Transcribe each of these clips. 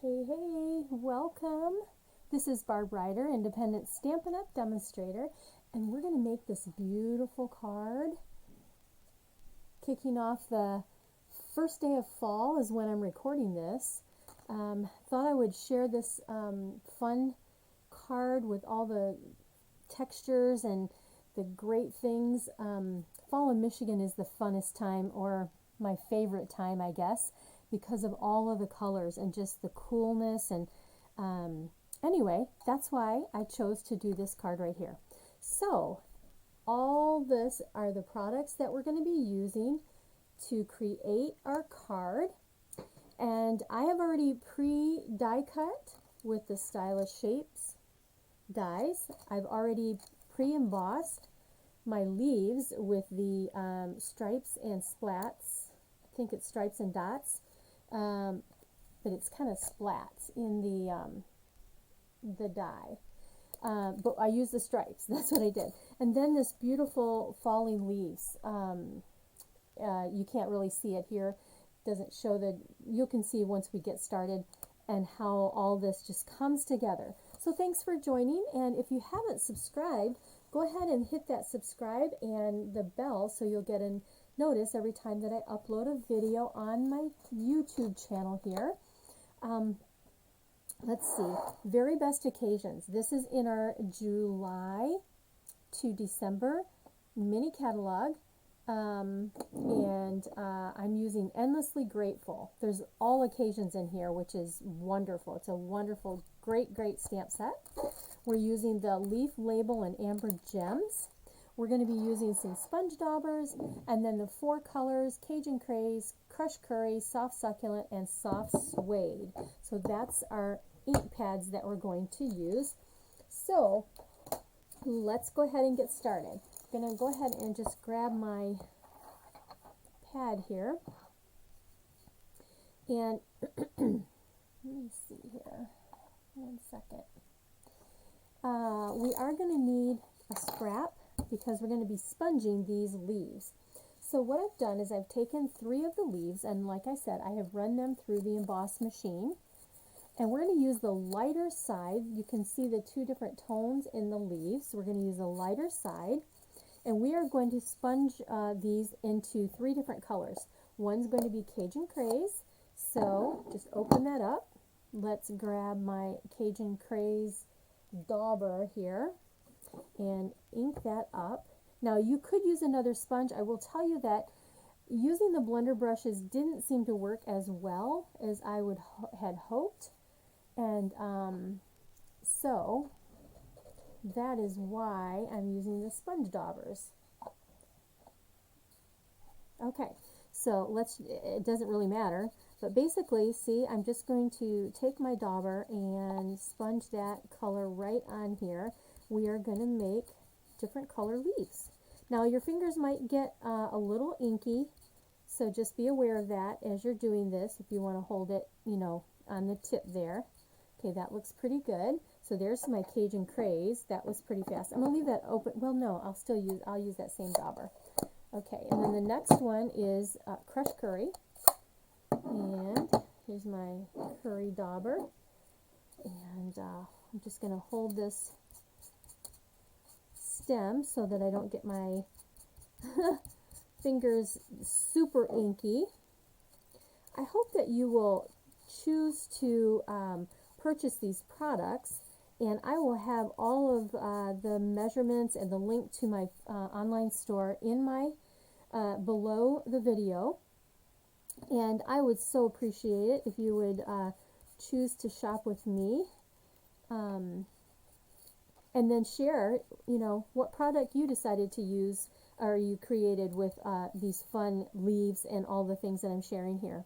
Hey, hey, welcome. This is Barb Ryder, Independent Stampin' Up! Demonstrator, and we're going to make this beautiful card. Kicking off the first day of fall is when I'm recording this. Thought I would share this fun card with all the textures and the great things. Fall in Michigan is the funnest time, or my favorite time, I guess, because of all of the colors and just the coolness. And anyway, that's why I chose to do this card right here. So all this are the products that we're going to be using to create our card. And I have already pre-die cut with the Stylish Shapes dies. I've already pre-embossed my leaves with the stripes and splats. I think it's stripes and dots, but it's kind of splats in the die. But I use the stripes. That's what I did. And then this beautiful falling leaves. You can't really see it here. Doesn't show the. You can see once we get started and how all this just comes together. So thanks for joining, and if you haven't subscribed, go ahead and hit that subscribe and the bell so you'll get a notice every time that I upload a video on my YouTube channel here. Let's see, very best occasions. This is in our July to December mini catalog. And I'm using Endlessly Grateful. There's all occasions in here, which is wonderful. It's a wonderful, great stamp set. We're using the leaf label and amber gems. We're going to be using some Sponge Daubers, and then the 4 colors: Cajun Craze, Crushed Curry, Soft Succulent, and Soft Suede. So that's our ink pads that we're going to use. So let's go ahead and get started. I'm going to go ahead and just grab my pad here, and let me see here, 1 second. We are going to need a scrap because we're going to be sponging these leaves. So what I've done is I've taken 3 of the leaves, and like I said, I have run them through the emboss machine, and we're going to use the lighter side. You can see the 2 different tones in the leaves. We're going to use the lighter side. And we are going to sponge these into 3 different colors. One's going to be Cajun Craze. So just open that up. Let's grab my Cajun Craze dauber here and ink that up. Now you could use another sponge. I will tell you that using the blender brushes didn't seem to work as well as I had hoped. And so that is why I'm using the Sponge Daubers. Okay, so it doesn't really matter, but basically, see, I'm just going to take my dauber and sponge that color right on here. We are going to make different color leaves. Now your fingers might get a little inky, so just be aware of that as you're doing this, if you want to hold it, on the tip there. Okay, that looks pretty good. So there's my Cajun Craze. That was pretty fast. I'm going to leave that open. Well, no, I'll use that same dauber. Okay, and then the next one is Crushed Curry. And here's my curry dauber. And I'm just going to hold this stem so that I don't get my fingers super inky. I hope that you will choose to purchase these products, and I will have all of the measurements and the link to my online store in my below the video. And I would so appreciate it if you would choose to shop with me, and then share what product you decided to use or you created with these fun leaves and all the things that I'm sharing here.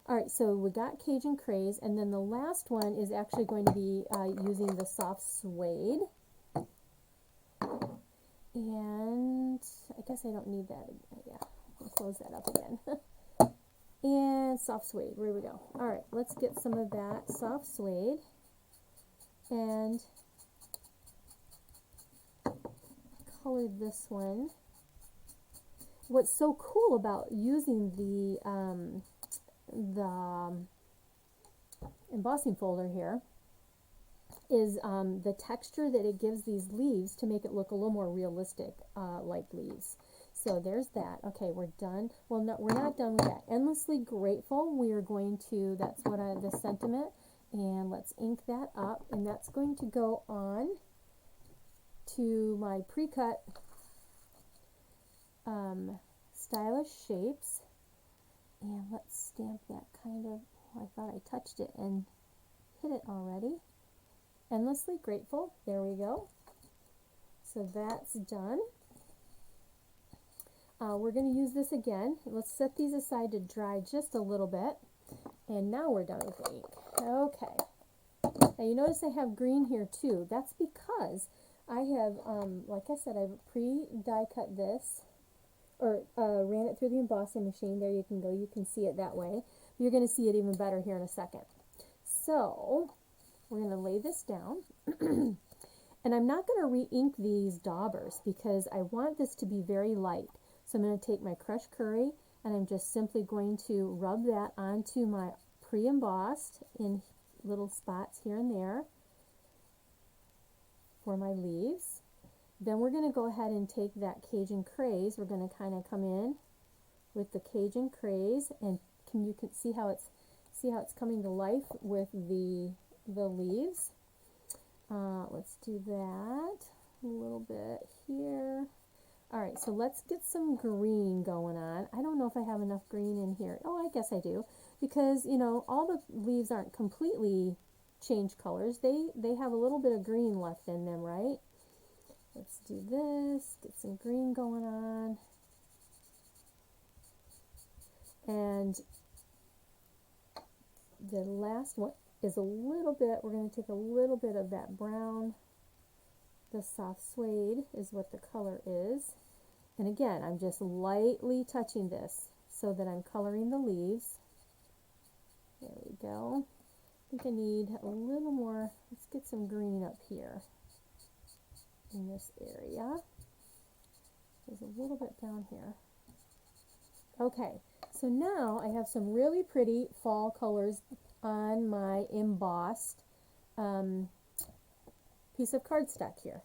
Alright, so we got Cajun Craze, and then the last one is actually going to be using the Soft Suede. And I guess I don't need that. Yeah, I'll close that up again. And Soft Suede, here we go. Alright, let's get some of that Soft Suede. And color this one. What's so cool about using the embossing folder here is the texture that it gives these leaves to make it look a little more realistic, like leaves. So there's that. Okay, we're done. Well, no, we're not done with that. Endlessly Grateful, we are going to, that's what the sentiment, and let's ink that up, and that's going to go on to my pre-cut stylish shapes. And let's stamp that kind of, I thought I touched it and hit it already. Endlessly Grateful, there we go. So that's done. We're going to use this again. Let's set these aside to dry just a little bit. And now we're done with the ink. Okay. Now you notice I have green here too. That's because I have, like I said, I've pre-die cut this, or ran it through the embossing machine. There you can go. You can see it that way. You're going to see it even better here in a second. So we're going to lay this down. And I'm not going to re-ink these daubers because I want this to be very light. So I'm going to take my crushed curry and I'm just simply going to rub that onto my pre-embossed in little spots here and there for my leaves. Then we're going to go ahead and take that Cajun Craze. We're going to kind of come in with the Cajun Craze, and you can see how it's coming to life with the leaves. Let's do that a little bit here. All right, so let's get some green going on. I don't know if I have enough green in here. Oh, I guess I do, because you know all the leaves aren't completely changed colors. They have a little bit of green left in them, right? Let's do this, get some green going on. And the last one is a little bit, we're going to take a little bit of that brown, the Soft Suede is what the color is. And again, I'm just lightly touching this so that I'm coloring the leaves. There we go. I think I need a little more, let's get some green up here in this area. There's a little bit down here. Okay, so now I have some really pretty fall colors on my embossed piece of cardstock here.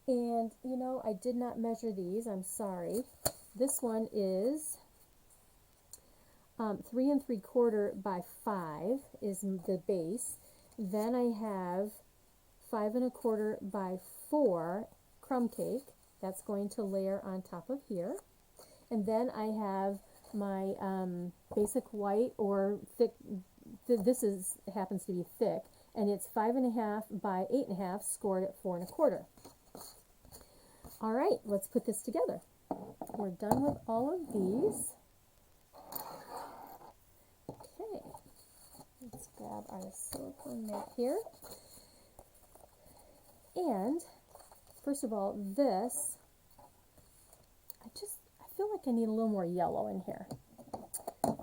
And you know, I did not measure these, I'm sorry. This one is 3 3/4 by 5 is the base. Then I have 5 1/4 by 4 Crumb Cake. That's going to layer on top of here. And then I have my basic white or thick, this happens to be thick, and it's 5 1/2 by 8 1/2 scored at 4 1/4. All right, let's put this together. We're done with all of these. Okay, let's grab our silicone mat here. And first of all, this, I feel like I need a little more yellow in here.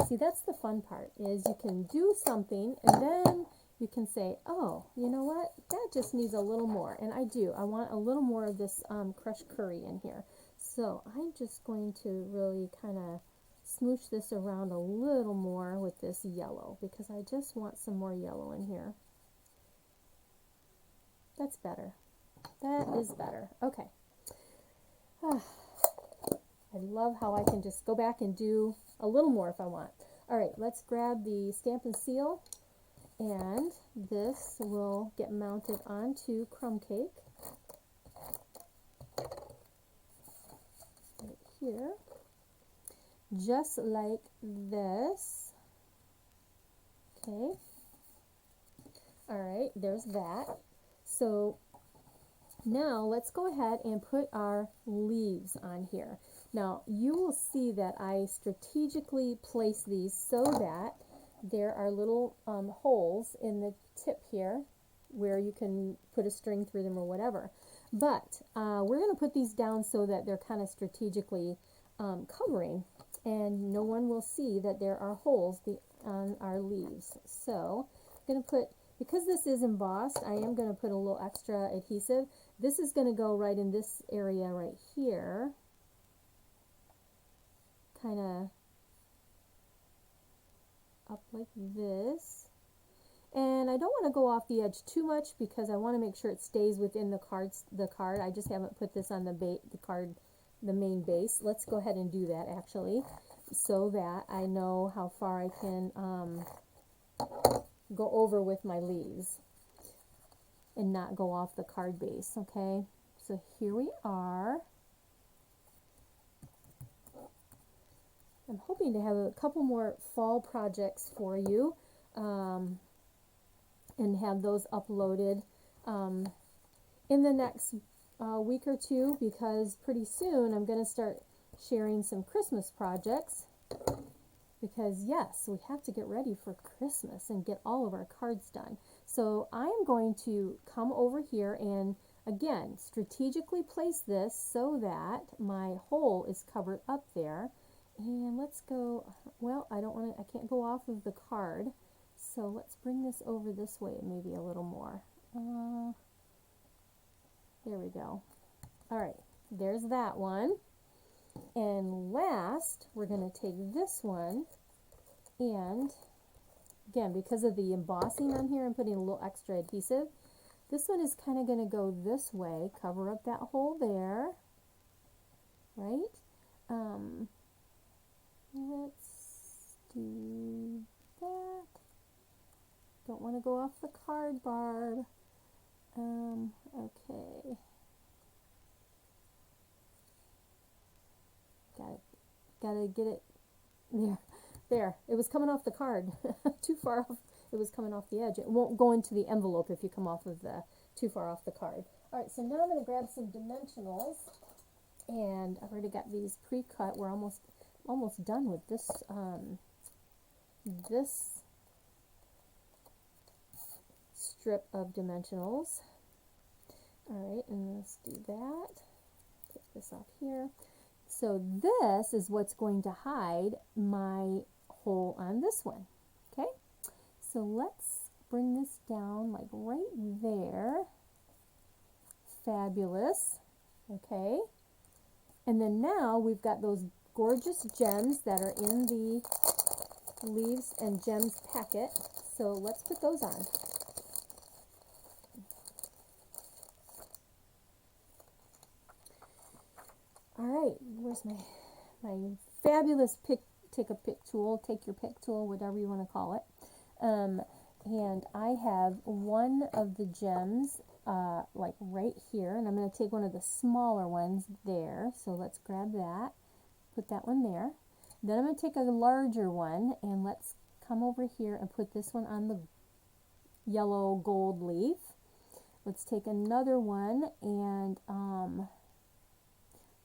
See, that's the fun part, is you can do something and then you can say, oh, you know what, that just needs a little more. And I do. I want a little more of this crushed curry in here. So I'm just going to really kind of smooch this around a little more with this yellow because I just want some more yellow in here. That's better. That is better. Okay. I love how I can just go back and do a little more if I want. All right, let's grab the Stampin' Seal, and this will get mounted onto Crumb Cake right here, just like this. Okay. All right, there's that. So now let's go ahead and put our leaves on here. Now you will see that I strategically place these so that there are little holes in the tip here where you can put a string through them or whatever. But we're going to put these down so that they're kind of strategically covering, and no one will see that there are holes on our leaves. So I'm going to put, because this is embossed, I am going to put a little extra adhesive. This is going to go right in this area right here, kind of up like this. And again, I don't want to go off the edge too much because I want to make sure it stays within the card. I just haven't put this on the main base. Let's go ahead and do that actually, so that I know how far I can go over with my leaves and not go off the card base. Okay, so here we are. I'm hoping to have a couple more fall projects for you and have those uploaded in the next week or two, because pretty soon I'm going to start sharing some Christmas projects, because yes, we have to get ready for Christmas and get all of our cards done. So I am going to come over here and again strategically place this so that my hole is covered up there. And let's go, well, I can't go off of the card, so let's bring this over this way maybe a little more. There we go. All right, there's that one. And last, we're going to take this one, and again, because of the embossing on here, I'm putting a little extra adhesive. This one is kind of going to go this way, cover up that hole there, right? Let's do that. Don't want to go off the card, Barb. Okay. Gotta get it there. There. It was coming off the card. Too far off. It was coming off the edge. It won't go into the envelope if you come off of the too far off the card. All right. So now I'm going to grab some dimensionals, and I've already got these pre-cut. We're almost done with this this strip of dimensionals. All right, and let's do that. Take this off here. So this is what's going to hide my hole on this one. Okay, so let's bring this down like right there. Fabulous. Okay, and then now we've got those gorgeous gems that are in the Leaves and Gems packet. So let's put those on. All right, where's my fabulous take your pick tool, whatever you want to call it. And I have one of the gems like right here, and I'm going to take one of the smaller ones there. So let's grab that. Put that one there. Then I'm going to take a larger one, and let's come over here and put this one on the yellow gold leaf. Let's take another one, and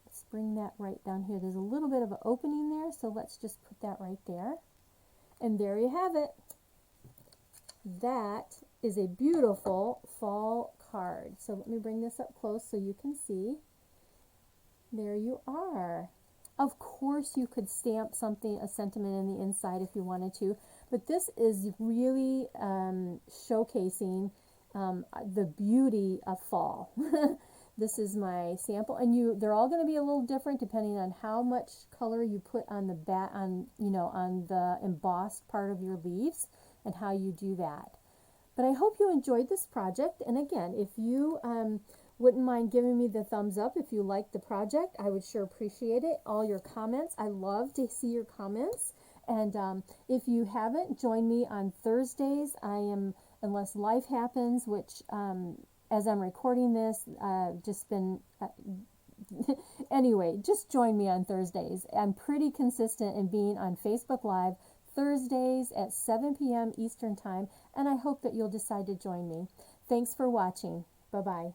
let's bring that right down here. There's a little bit of an opening there, so let's just put that right there. And there you have it. That is a beautiful fall card. So let me bring this up close so you can see. There you are. Of course you could stamp something, a sentiment in the inside if you wanted to, but this is really showcasing the beauty of fall. This is my sample, and they're all going to be a little different depending on how much color you put on the on the embossed part of your leaves and how you do that. But I hope you enjoyed this project, and again, if you wouldn't mind giving me the thumbs up if you like the project, I would sure appreciate it. All your comments, I love to see your comments. And if you haven't, join me on Thursdays. I am, unless life happens, which as I'm recording this, just been anyway, just join me on Thursdays. I'm pretty consistent in being on Facebook Live Thursdays at 7 p.m. Eastern Time, and I hope that you'll decide to join me. Thanks for watching. Bye-bye.